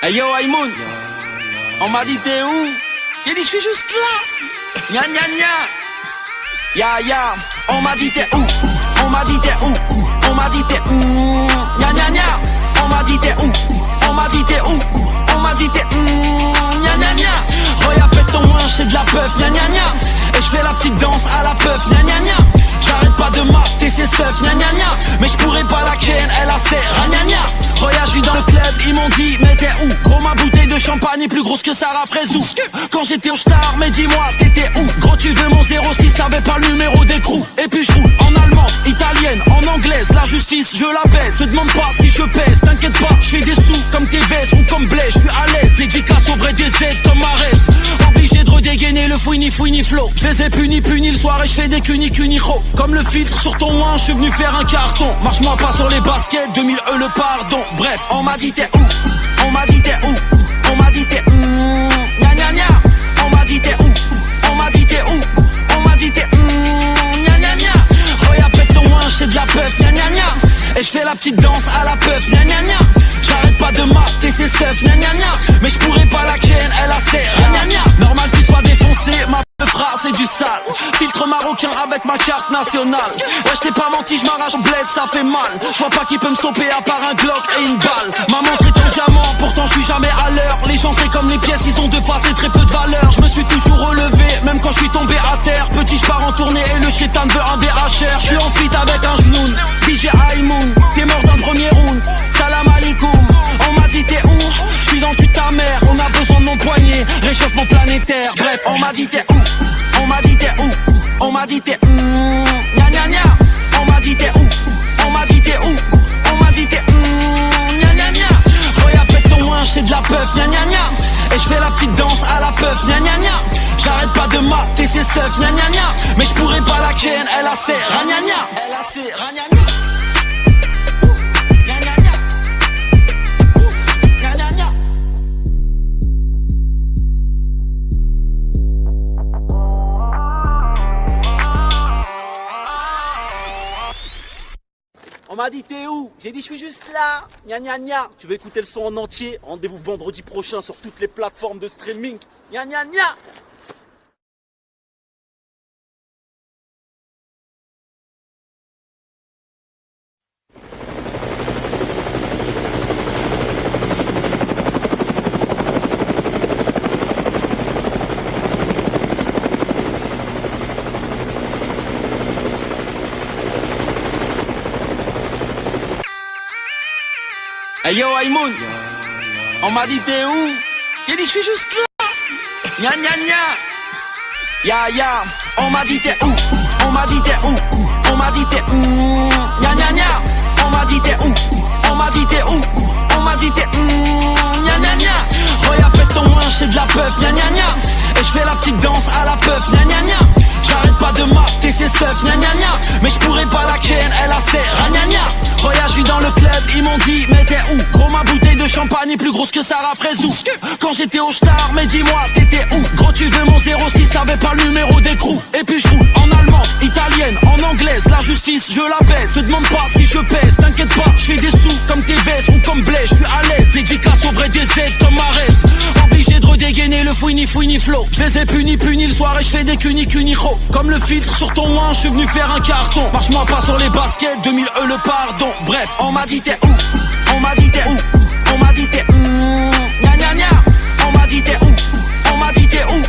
Hey yo Aïmoun, on m'a dit t'es où? J'ai dit je suis juste là. Gna gna gna. Ya, on m'a dit t'es où? On m'a dit t'es où? On m'a dit t'es gna gna gna. On m'a dit t'es où? On m'a dit t'es où? On m'a dit t'es gna gna gna. Regarde pète ton ouin, c'est de la peuf, gna gna gna. Et je fais la petite danse à la peuf, gna gna gna. J'arrête pas de mater ses seufs, gna gna gna. Mais je pourrais pas la ken, elle a ses gna gna. Regarde, je suis dans le club, ils m'ont dit mais t'es où? Gros, ma bouteille de champagne est plus grosse que Sarah Fraisou. Quand j'étais au star, mais dis-moi t'étais où? Gros, tu veux mon 06, t'avais pas le numéro d'écrou. Et puis je roule en allemande, italienne, en anglaise. La justice, je la baisse, se demande pas si je pèse. T'inquiète pas, je fais des sous comme tes vestes ou comme Blaise, je suis à l'aise. Dédicace au vrai des aides comme Marès. Obligé de redégainer le fouini flow. Je les ai punis le soir et je fais des cuni ro. Comme le filtre sur ton ouin, je suis venu faire un carton. Marche-moi pas sur les baskets, 2000 le pardon. Bref, on m'a dit t'es où? On m'a dit t'es où? On m'a dit t'es gna gna gna. On m'a dit t'es où? On m'a dit t'es où? On m'a dit t'es gna gna gna. Regarde pète ton ouin, c'est de la peuf, gna gna gna. Et je fais la petite danse à la peuf, gna gna gna. J'arrête pas de mater ses seufs, gna gna gna. Mais je pourrais pas la ken, elle a ses gna gna. Normal tu sois défoncé, ma phrase c'est du sale. Filtre marocain avec ma carte nationale. Ouais je t'ai pas menti, je m'arrache au bled, ça fait mal. Je vois pas qui peut me stopper à part un Glock et une balle. Ma montre est en diamant, pourtant je suis jamais à l'heure. Les gens c'est comme les pièces, ils ont deux faces et très peu de valeur. Je me suis toujours relevé, même quand je suis tombé à terre. Petit je pars en tournée et le chétan veut un VHR. Je suis en feat avec un genoun, DJ Aïmoun. T'es mort dans le premier round, salam alaikum. On m'a dit t'es où? Je suis dans le cul de ta mère. On a besoin de mon poignet, réchauffement planétaire. Bref, on m'a dit t'es où? On m'a dit t'es où? On m'a dit t'es gna gna gna. On m'a dit t'es où? On m'a dit t'es où? On m'a dit t'es gna gna gna. Regarde pète ton ouin, c'est de la peuf, gna gna gna. Et je fais la petite danse à la peuf, gna gna gna. J'arrête pas de mater ses seufs, gna gna gna. Mais je pourrais pas la ken, elle a ses gna gna. Elle a ses gna gna. On m'a dit t'es où? J'ai dit je suis juste là. Gna gna gna. Tu veux écouter le son en entier? Rendez-vous vendredi prochain sur toutes les plateformes de streaming. Gna gna gna. Hey yo Aïmoun, on m'a dit t'es où? J'ai dit je suis juste là. Gna gna gna. Ya, on m'a dit t'es où? On m'a dit t'es où? On m'a dit t'es gna gna gna. On m'a dit t'es où? On m'a dit t'es où? On m'a dit t'es gna gna gna. Regarde pète ton ouin, c'est de la peuf, gna gna gna. Et je fais la petite danse à la peuf, gna gna gna. J'arrête pas de mater ses seufs, gna gna gna. Mais je pourrais pas la ken, elle a ses gna gna. Regarde, je suis dans le club, ils m'ont dit mais t'es où? Gros, ma bouteille de champagne est plus grosse que Sarah Fraisou. Quand j'étais au star, mais dis-moi t'étais où? Gros, tu veux mon 06, t'avais pas le numéro d'écrou. Et puis je roule en allemande, italienne, en anglaise. La justice, je la baisse, se demande pas si je pèse. T'inquiète pas, je fais des sous comme tes vestes ou comme Blaise, je suis à l'aise. Dédicace au vrai des aides comme Marès. Obligé de redégainer le fouini flow. Je les ai punis le soir et je fais des cuni ro. Comme le filtre sur ton ouin, je suis venu faire un carton. Marche-moi pas sur les baskets, 2000 le pardon. Bref, on m'a dit t'es où? On m'a dit t'es où? On m'a dit t'es gna gna gna. On m'a dit t'es où? On m'a dit t'es où?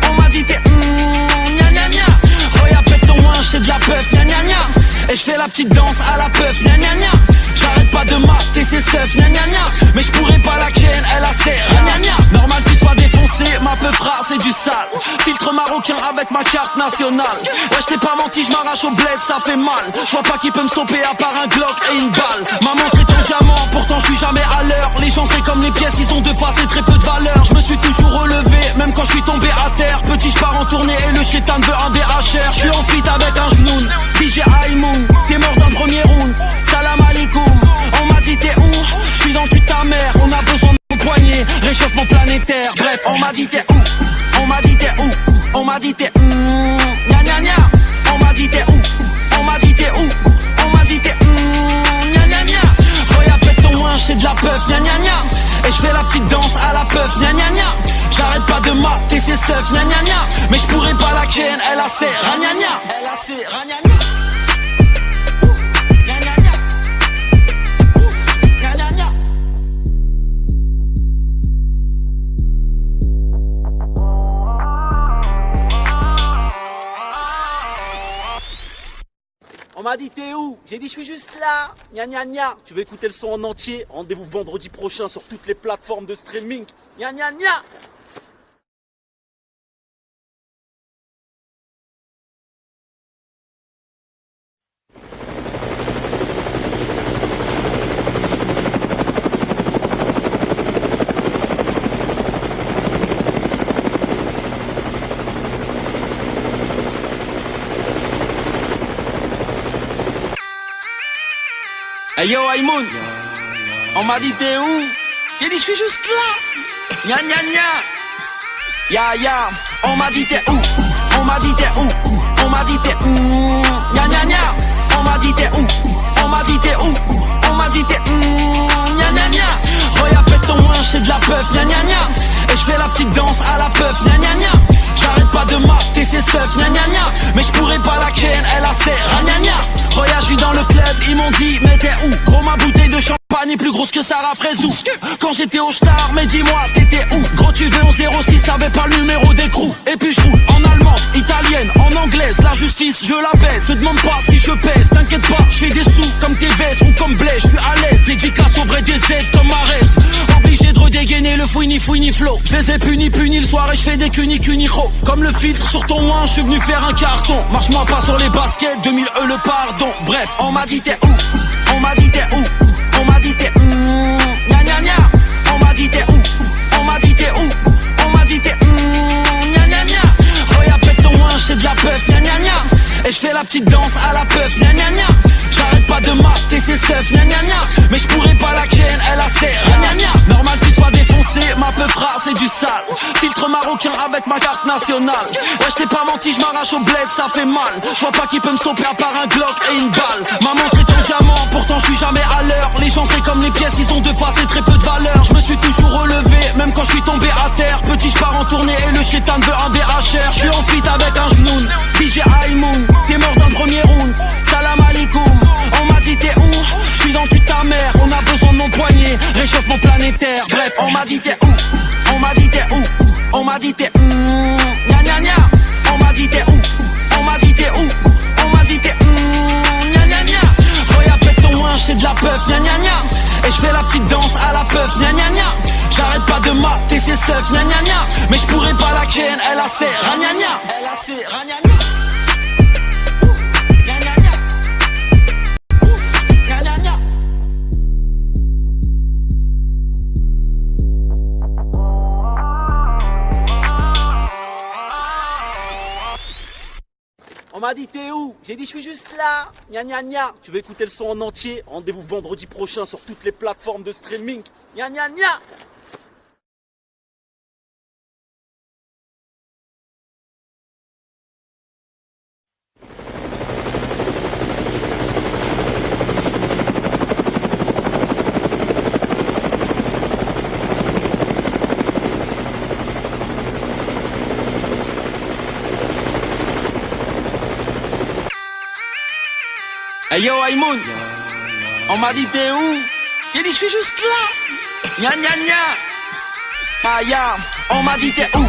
On m'a dit t'es gna gna gna. Regarde pète ton ouin, c'est de la peuf, gna gna gna. Et je fais la petite danse à la peuf, gna gna gna. J'arrête pas de mater ses seufs, gna gna gna. Mais je pourrais pas la ken, elle a ses gna gna. Normal tu sois défoncé, ma peufra c'est du sale. Filtre marocain avec ma carte nationale. Ouais je t'ai pas menti, je m'arrache au bled, ça fait mal. Je vois pas qui peut me stopper à part un Glock et une balle. Ma montre est en diamant, pourtant je suis jamais à l'heure. Les gens c'est comme les pièces, ils ont deux faces et très peu de valeur. Je me suis toujours relevé, même quand je suis tombé à terre. Petit je pars en tournée et le chétan veut un VHR. Je suis en feat avec un genoun, DJ Aïmoun. T'es mort dans le premier round, salam alaikum. On m'a dit t'es où? Je suis dans le cul de ta mère. On a besoin de mon poignet, réchauffement planétaire. Bref, on m'a dit t'es où? On m'a dit t'es où? On m'a dit t'es gna gna gna. On m'a dit t'es où? On m'a dit t'es où? On m'a dit t'es gna gna gna. Regarde pète ton ouin, c'est de la peuf, gna gna gna. Et je fais la petite danse seufs, gna gna gna. Mais je pourrais pas la ken, elle a ses ragnagna. Elle a ses ragnagna. Gna gna gna. Gna gna gna. On m'a dit t'es où? J'ai dit je suis juste là. Gna gna gna. Tu veux écouter le son en entier? Rendez-vous vendredi prochain sur toutes les plateformes de streaming. Gna gna gna. Hey yo Aïmoun, on m'a dit t'es où? J'ai dit je suis juste là. Gna gna gna. Ya ya, on m'a dit t'es où? On m'a dit t'es où? On m'a dit t'es gna gna gna. On m'a dit t'es où? On m'a dit t'es où? On m'a dit t'es gna gna gna. Regarde pète ton linge, c'est de la peuf, gna gna gna. Et je fais la petite danse à la peuf, gna gna gna. J'arrête pas de mater ses seufs, gna gna gna. Mais je pourrais pas la ken, elle a ses ragnagna. Regarde, je suis dans le club, ils m'ont dit mais t'es où? Gros, ma bouteille de champagne est plus grosse que Sarah Fraisou. Quand j'étais au Star, mais dis-moi t'étais où? Gros, tu veux en 06, t'avais pas le numéro d'écrou. Et puis je roule en allemande, italienne, en anglaise. La justice, je la baisse, te demande pas si je pèse. T'inquiète pas, je fais des sous comme TVS ou comme Blaise. Je suis à l'aise, dédicace au vrai des aides comme Marès. Obligé de redégainer le fouini flow. Je les ai punis le soir et je fais des cunico. Comme le filtre sur ton ouin, je suis venu faire un carton. Marche-moi pas sur les baskets, 2000 le pardon. Bref, on m'a dit t'es où? On m'a dit t'es où? On m'a dit t'es gna gna gna. On m'a dit t'es où? On m'a dit t'es où? On m'a dit t'es gna gna gna. Regarde pète ton linge, c'est de la peuf, gna gna gna. Et je fais la petite danse à la peuf, gna gna gna. J'arrête pas de mater ses seufs, gna gna gna. Mais je pourrais pas la ken, elle a ses gna gna. Normal tu sois défoncé, ma peufra c'est du sale. Filtre marocain avec ma carte nationale. Ouais je t'ai pas menti, je m'arrache au bled, ça fait mal. Je vois pas qui peut me stopper à part un Glock et une balle. Ma montre est en diamant, pourtant je suis jamais à l'heure. Les gens c'est comme les pièces, ils ont deux faces et très peu de valeur. Je me suis toujours relevé, même quand je suis tombé à terre. Petit je pars en tournée et le chétan veut un VHR. Je suis en feat avec un genoun, DJ Aïmoun. T'es mort dans le premier round, salam alaikum. On m'a dit t'es où? Je suis dans le cul de ta mère. On a besoin de mon poignet, réchauffement planétaire. Bref, on m'a dit t'es où? On m'a dit t'es où? On m'a dit t'es gna gna gna. On m'a dit t'es où? On m'a dit t'es où? On m'a dit t'es gna gna gna. Regarde pète ton linge, c'est de la peuf, gna gna gna. Et je fais la petite danse à la peuf, gna gna gna. J'arrête pas de mater ses seufs, gna gna gna. Mais je pourrais pas la ken, elle a ses ragnagna. Elle a ses ragnagna. On m'a dit t'es où? J'ai dit je suis juste là. Gna gna gna. Tu veux écouter le son en entier? Rendez-vous vendredi prochain sur toutes les plateformes de streaming. Gna gna gna. Hey yo Aïmoun, on m'a dit t'es où? J'ai dit je suis juste là. Gna gna gna. Ah ya, on m'a dit t'es où?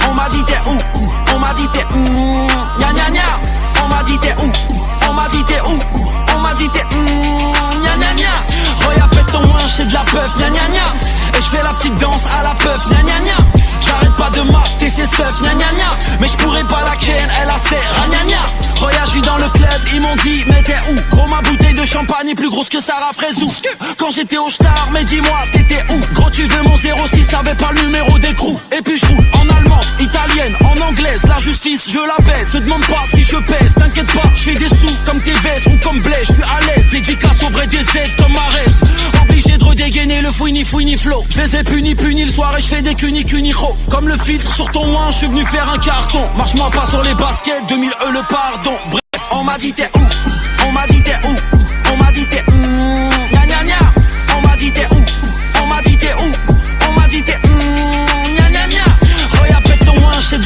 On m'a dit t'es où? On m'a dit t'es gna gna gna. On m'a dit t'es où? On m'a dit t'es où? On m'a dit t'es gna gna gna. Regarde pète ton linge, c'est de la peuf, gna gna gna. Et je fais la petite danse à la peuf, gna gna gna. J'arrête pas de mater ses seufs, gna gna gna. Mais je pourrais pas la ken, elle a ses ragnagna. Regarde, je suis dans le club, ils m'ont dit mais t'es où? Gros, ma bouteille de champagne est plus grosse que Sarah Fraisou. Quand j'étais au Star, mais dis-moi t'étais où? Gros, tu veux mon 06, t'avais pas le numéro d'écrou. Et puis je roule en allemande, italienne, en anglaise. La justice, je la baisse, te demande pas si je pèse. T'inquiète pas, je fais des sous comme TVS ou comme Blaise. Je suis à l'aise, dédicace au vrai des aides comme Marès. Obligé de redégainer le fouini flow. Je les ai punis le soir et je fais des cunico. Comme le filtre sur ton ouin, je suis venu faire un carton. Marche-moi pas sur les baskets, 2000 le pardon. Bref, on m'a dit t'es où? On m'a dit t'es où? On m'a dit t'es gna gna gna. On m'a dit t'es où? On m'a dit t'es où? On m'a dit t'es gna gna gna. Regarde pète ton linge, c'est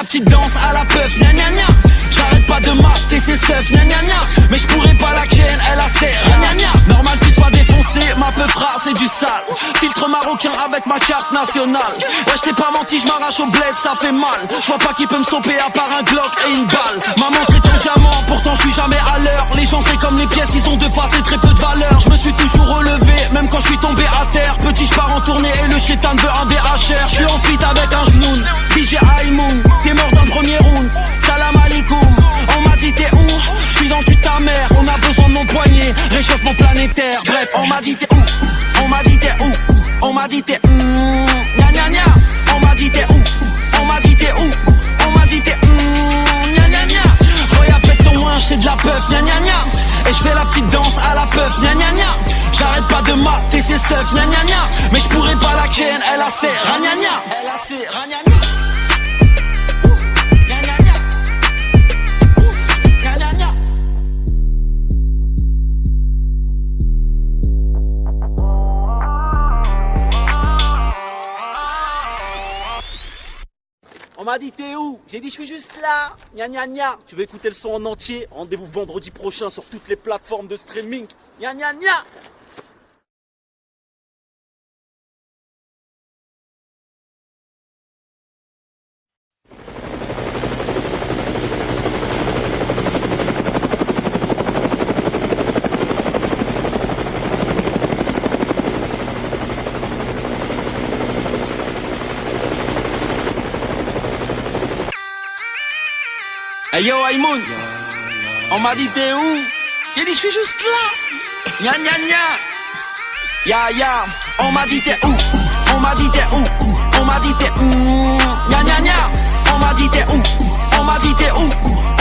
petite danse à la peuf, gna gna gna. J'arrête pas de mater ses seufs, gna gna gna. Mais j'pourrais pas la ken, elle a ses gna gna. Normal qu'il soit défoncé, ma peufra c'est du sale. Filtre marocain avec ma carte nationale. Ouais j't'ai pas menti, j'm'arrache au bled, ça fait mal. J'vois pas qui peut me stopper à part un Glock et une balle. Ma montre est en diamant, pourtant j'suis jamais à l'heure. Les gens c'est comme les pièces, ils ont deux faces et très peu de valeur. Je me suis toujours relevé, même quand je suis tombé à terre. Petit j'pars en tournée et le chétan veut un VHR. J'suis en feat avec un genoun, DJ Aïmoun. T'es mort dans le premier round, salam alaikum. On m'a dit t'es où? J'suis dans le cul de ta mère. On a besoin de mon poignet, réchauffement planétaire. Bref, on m'a dit t'es où? On m'a dit t'es où? On m'a dit t'es gna gna gna. On m'a dit t'es où? On m'a dit t'es où? On m'a dit t'es gna gna gna. Regarde pète ton ouin, c'est de la peuf, gna gna gna. Et j'fais la petite danse à la peuf, gna gna gna. J'arrête pas de mater ses seufs, gna gna gna. Mais j'pourrais pas la ken, elle a ses gna gna. Elle a ses gna gna. On m'a dit t'es où? J'ai dit je suis juste là. Gna gna gna. Tu veux écouter le son en entier? Rendez-vous vendredi prochain sur toutes les plateformes de streaming. Gna gna gna. Hey yo Aïmoun, on m'a dit t'es où? J'ai dit je suis juste là. Gna gna gna. Ya ya. On m'a dit t'es où? On m'a dit t'es où? On m'a dit t'es gna gna gna. On m'a dit t'es où? On m'a dit t'es où?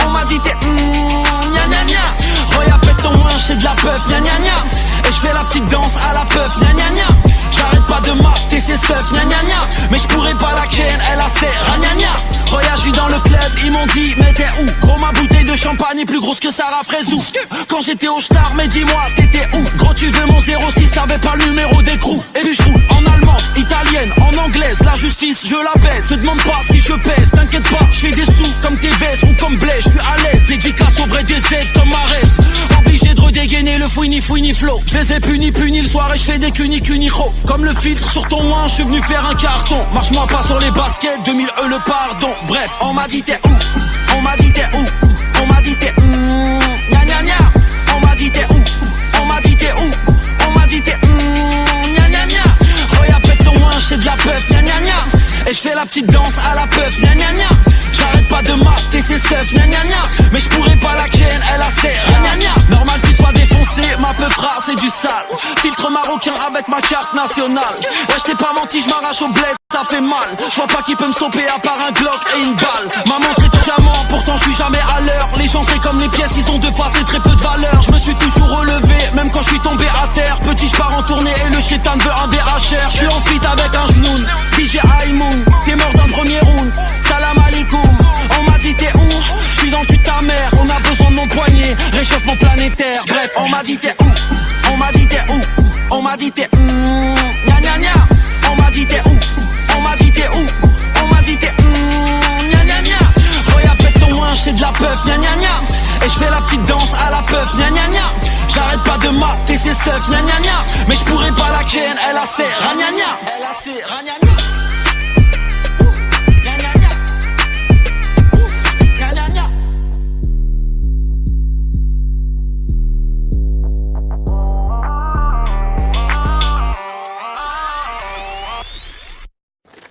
On m'a dit t'es gna gna gna. Regarde pète ton ouin, c'est de la peuf, gna gna gna. Et j'fais la petite danse à la peuf, gna gna gna. J'arrête pas de mater ses seufs, gna gna gna. Mais j'pourrais pas la ken, elle a ses gna gna. Regarde, j'suis dans le club, ils m'ont dit mais t'es où? Gros ma bouteille de champagne est plus grosse que Sarah Fraisou. Quand j'étais au Star, mais dis-moi t'étais où? Gros tu veux mon 06, t'avais pas le numéro d'écrou. Et puis j'roule en allemande, italienne, en anglaise. La justice, je la baisse, te demande pas si je pèse. T'inquiète pas, j'fais des sous comme TVS ou comme Blaise. J'suis à l'aise, dédicace au vrai des aides comme Marès. Obligé de redégainer le fouini flow. J'les ai punis le soir et j'fais des cuni ro. Comme le filtre sur ton ouin, j'suis venu faire un carton. Marche-moi pas sur les baskets, 2000 le pardon. Bref, on m'a dit t'es où? On m'a dit t'es où? On m'a dit t'es gna gna gna. On m'a dit t'es où? On m'a dit t'es où? On m'a dit t'es gna gna gna. Regarde pète ton ouin, c'est de la peuf, gna gna gna. Et j'fais la petite danse à la peuf, gna gna gna. J'arrête pas de mater ses seufs, gna gna gna. Mais j'pourrais pas la ken, elle a ses gna gna. Normal qu'il soit défoncé, ma peufra c'est du sale. Filtre marocain avec ma carte nationale. Ouais j't'ai pas menti, j'm'arrache au bled, ça fait mal. J'vois pas qui peut me stopper à part un Glock et une balle. Ma montre est en diamant, pourtant j'suis jamais à l'heure. Les gens c'est comme les pièces, ils ont deux faces et très peu de valeur. Je me suis toujours relevé, même quand je suis tombé à terre. Petit j'pars en tournée et le chétan veut un VHR. J'suis en feat avec un genoun, DJ Aïmoun. T'es mort dans le premier round, salam alaikum. On m'a dit t'es où? J'suis dans le cul de ta mère. On a besoin de mon poignet, réchauffement planétaire. Bref, on m'a dit t'es où? On m'a dit t'es où? On m'a dit t'es gna gna gna. On m'a dit t'es où? On m'a dit t'es où? On m'a dit t'es gna gna gna. Regarde pète ton ouin, c'est de la peuf, gna gna gna. Et j'fais la petite danse à la peuf, gna gna gna. J'arrête pas de mater ses seufs, gna gna gna. Mais j'pourrais pas la ken, elle a ses gna gna. Elle a ses gna gna.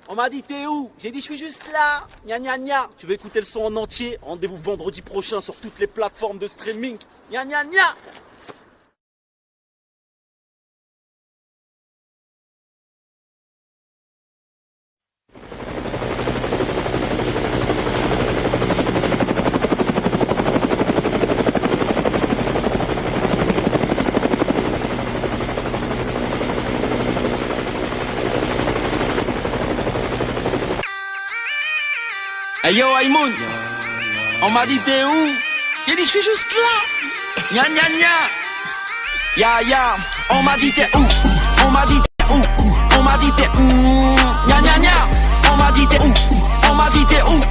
On m'a dit t'es où? J'ai dit je suis juste là. Gna gna gna. Tu veux écouter le son en entier? Rendez-vous vendredi prochain sur toutes les plateformes de streaming. Gna gna gna. Hey yo Aïmoun, on m'a dit t'es où? J'ai dit je suis juste là. Gna gna gna. Ya ya. On m'a dit t'es où? On m'a dit t'es où? On m'a dit t'es gna gna gna. On m'a dit t'es où? On m'a dit t'es où?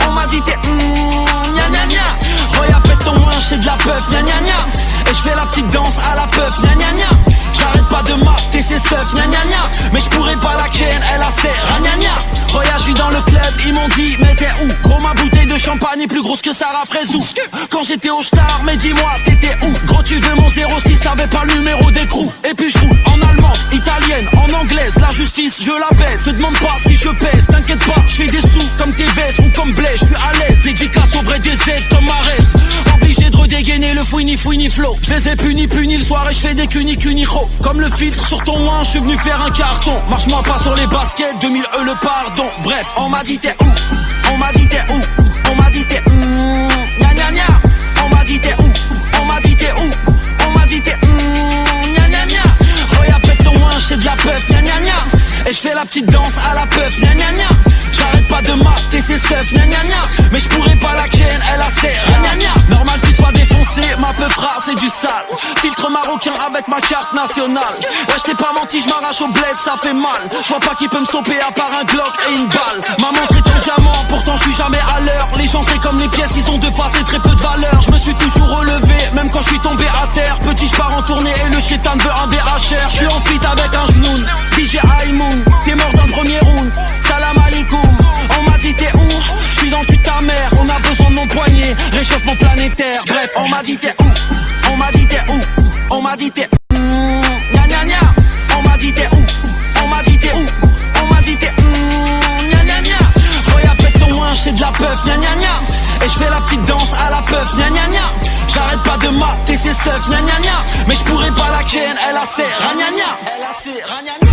On m'a dit t'es gna gna gna. Roya pète ton linge, c'est de la peuf, gna gna gna. Et je fais la petite danse à la peuf, gna gna gna. J'arrête pas de mater ses seufs, gna gna gna. Mais je pourrais pas la ken, elle a ses gna gna. Roya, je suis dans le club, ils m'ont dit mais t'es où? Gros, ma bouteille de champagne est plus grosse que Sarah Fraisou. Quand j'étais au star, mais dis-moi t'étais où? Gros, tu veux mon 06, t'avais pas le numéro d'écrou. Et puis je roule en allemande, italienne, en anglaise. La justice, je la baisse, te demande pas si je pèse. T'inquiète pas, je fais des sous comme TVS ou comme Blaise. Je suis à l'aise, dédicace au vrai des aides comme Marès. Obligé de redégainer le fouini flow. Je les ai punis le soir et je fais des cuni-ho. Comme le filtre sur ton ouin, je suis venu faire un carton. Marche-moi pas sur les baskets, 2000 le pardon. Bref, on m'a dit t'es où? On m'a dit t'es où? On m'a dit t'es gna gna gna. On m'a dit t'es où? On m'a dit t'es où? On m'a dit t'es gna gna gna. Roya pète ton linge, c'est de la peuf, gna gna gna. Et je fais la petite danse à la peuf, gna gna gna. J'arrête pas de mater ses seufs, gna gna gna. Mais je pourrais pas la ken, elle a ses gna gna. Normal qu'il soit défoncé, ma peufra c'est du sale. Filtre marocain avec ma carte nationale. Ouais, je t'ai pas menti, je m'arrache au bled, ça fait mal. Je vois pas qui peut me stopper à part un Glock et une balle. Ma montre est en diamant, pourtant je suis jamais à l'heure. Les gens c'est comme les pièces, ils ont deux faces et très peu de valeur. Je me suis toujours relevé, même quand je suis tombé à terre. Petit, je pars en tournée et le chétan veut un VHR. Je suis en feat avec un genoun, DJ Aïmoun. T'es mort dans le premier round, salam alaikum. On m'a dit t'es où? Je suis dans le cul de ta mère. On a besoin de mon poignet, réchauffement planétaire. Bref, on m'a dit t'es où? On m'a dit t'es où? On m'a dit t'es gna gna gna. On m'a dit t'es où? On m'a dit t'es où? On m'a dit t'es gna gna gna. Roya pète ton linge, c'est de la peuf, gna gna gna. Et je fais la petite danse à la peuf, gna gna gna. J'arrête pas de mater ses seufs, gna gna gna. Mais je pourrais pas la ken, elle a ses gna gna. Elle a ses gna gna.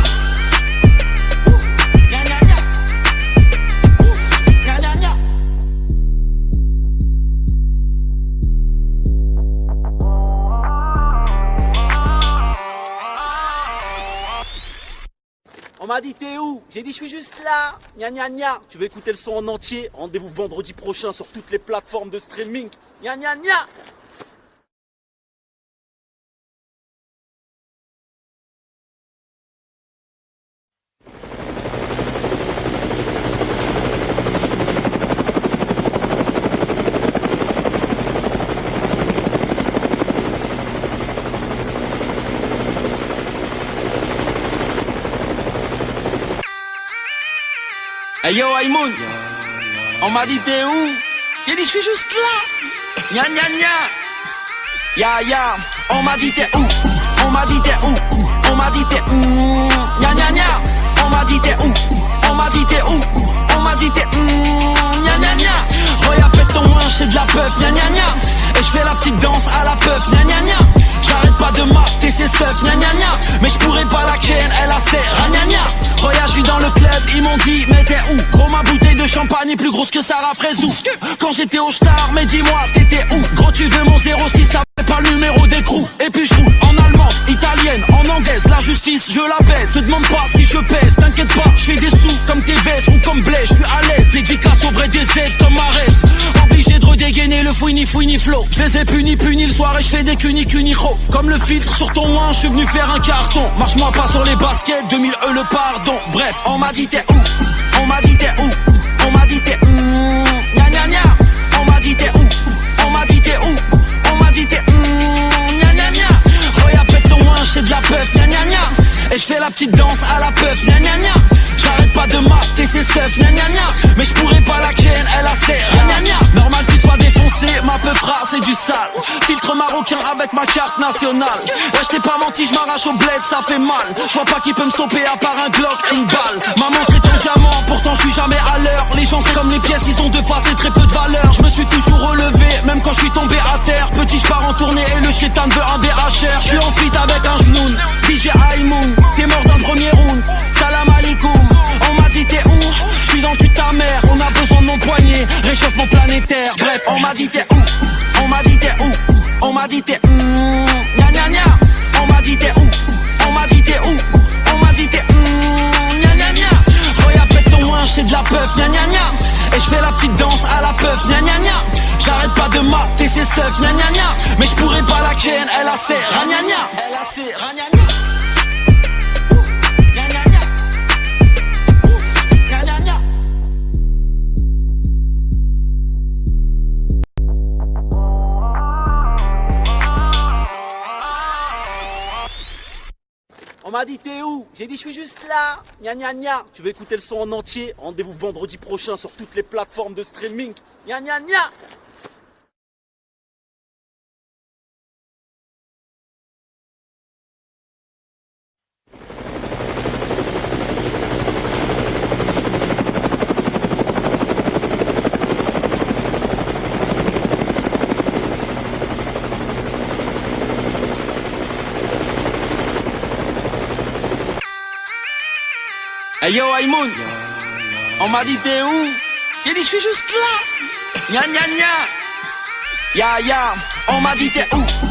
On m'a dit t'es où? J'ai dit je suis juste là. Gna gna gna. Tu veux écouter le son en entier? Rendez-vous vendredi prochain sur toutes les plateformes de streaming. Gna gna gna. Hey yo Aïmoun, on m'a dit t'es où? J'ai dit je suis juste là. Gna gna gna. Ya, on m'a dit t'es où? On m'a dit t'es où? On m'a dit t'es gna gna gna. On m'a dit t'es où? On m'a dit t'es où? On m'a dit t'es gna gna gna. Roya pète ton linge, c'est de la peuf, gna gna gna. Et je fais la petite danse à la peuf, gna gna gna. J'arrête pas de mater ses seufs, gna gna gna. Mais je pourrais pas la ken, elle a ses gna gna. Roya, je suis dans le club, ils m'ont dit mais t'es où? Gros, ma bouteille de champagne est plus grosse que Sarah Fraisou. Quand j'étais au star, mais dis-moi t'étais où? Gros, tu veux mon 06, t'avais pas le numéro d'écrou. Et puis je roule en allemande, italienne, en anglaise. La justice, je la baisse, te demande pas si je pèse. T'inquiète pas, je fais des sous comme TVS ou comme Blaise. Je suis à l'aise, dédicace au vrai des aides comme Marès. Obligé de redégainer le fouini flow. Je les ai punis le soir et je fais des cuni-ho. Comme le filtre sur ton ouin, je suis venu faire un carton. Marche-moi pas sur les baskets, 2000 le pardon. Bref, on m'a dit t'es où? On m'a dit t'es où? On m'a dit t'es gna gna gna. On m'a dit t'es où? On m'a dit t'es où? On m'a dit t'es gna gna gna. Roya pète ton linge, c'est de la peuf, gna gna gna. Et je fais la petite danse à la peuf, gna gna gna. J'arrête pas de mater ses seufs, gna gna gna. Mais je pourrais pas la ken, elle a ses gna gna. Normal qu'il soit défoncé, ma peufra c'est du sale. Filtre marocain avec ma carte nationale. Ouais, je t'ai pas menti, je m'arrache au bled, ça fait mal. Je vois pas qui peut me stopper à part un Glock et une balle. Ma montre est en diamant, pourtant je suis jamais à l'heure. Les gens c'est comme les pièces, ils ont deux faces et très peu de valeur. Je me suis toujours relevé, même quand je suis tombé à terre. Petit, je pars en tournée et le chétan veut un VHR. Je suis en feat avec un genoun, DJ Aïmoun. T'es mort dans le premier round, salam alaikum. On m'a dit t'es où? Je suis dans le cul de ta mère. On a besoin de mon poignet, réchauffement planétaire. Bref, on m'a dit t'es où? On m'a dit t'es où? On m'a dit t'es gna gna gna. On m'a dit t'es où? On m'a dit t'es où? On m'a dit t'es gna gna gna. Roya pète ton linge, c'est de la peuf, gna gna gna. Et je fais la petite danse à la peuf, gna gna gna. J'arrête pas de mater ses seufs, gna gna gna. Mais je pourrais pas la ken, elle a ses gna gna. Elle a ses gna gna. m'a dit t'es où? J'ai dit je suis juste là. Gna gna gna. Tu veux écouter le son en entier? Rendez-vous vendredi prochain sur toutes les plateformes de streaming. Gna gna gna. Hey yo Aïmoun, on m'a dit t'es où? J'ai dit je suis juste là. Gna gna gna. Ya ya, on m'a dit t'es où?